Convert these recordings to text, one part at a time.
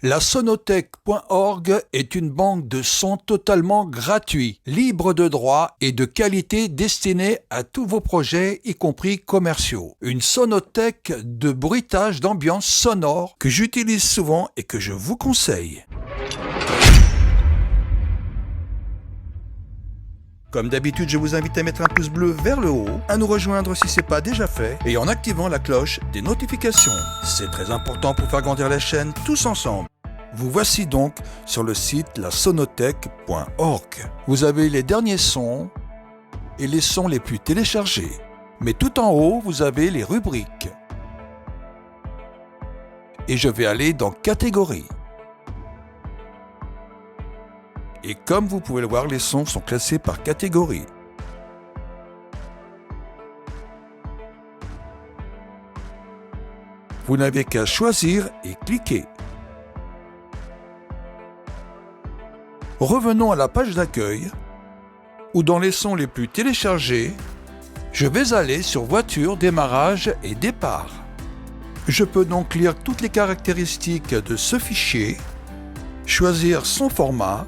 La Sonothèque.org est une banque de sons totalement gratuit, libre de droit et de qualité destinée à tous vos projets, y compris commerciaux. Une sonothèque de bruitage d'ambiance sonore que j'utilise souvent et que je vous conseille. Comme d'habitude, je vous invite à mettre un pouce bleu vers le haut, à nous rejoindre si ce n'est pas déjà fait, et en activant la cloche des notifications. C'est très important pour faire grandir la chaîne tous ensemble. Vous voici donc sur le site lasonothèque.org. Vous avez les derniers sons et les sons les plus téléchargés. Mais tout en haut, vous avez les rubriques. Et je vais aller dans catégories. Et comme vous pouvez le voir, les sons sont classés par catégorie. Vous n'avez qu'à choisir et cliquer. Revenons à la page d'accueil, où dans les sons les plus téléchargés, je vais aller sur Voiture, Démarrage et Départ. Je peux donc lire toutes les caractéristiques de ce fichier, choisir son format,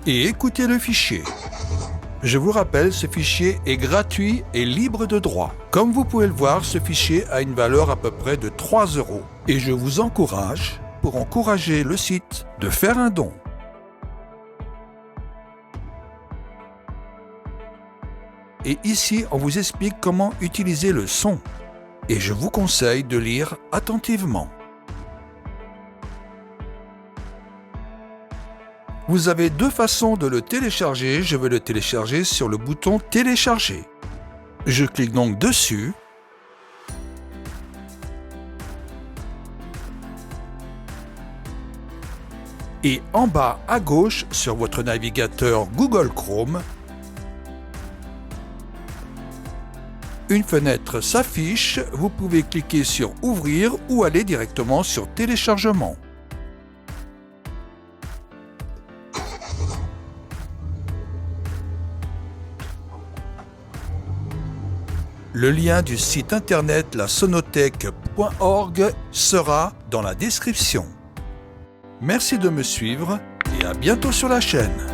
et écouter le fichier. Je vous rappelle, ce fichier est gratuit et libre de droit. Comme vous pouvez le voir, ce fichier a une valeur à peu près de 3 €. Et je vous encourage, pour encourager le site, de faire un don. Et ici, on vous explique comment utiliser le son. Et je vous conseille de lire attentivement. Vous avez deux façons de le télécharger. Je vais le télécharger sur le bouton « Télécharger ». Je clique donc dessus. Et en bas à gauche, sur votre navigateur Google Chrome, une fenêtre s'affiche. Vous pouvez cliquer sur « Ouvrir » ou aller directement sur « Téléchargement ». Le lien du site internet lasonothèque.org sera dans la description. Merci de me suivre et à bientôt sur la chaîne.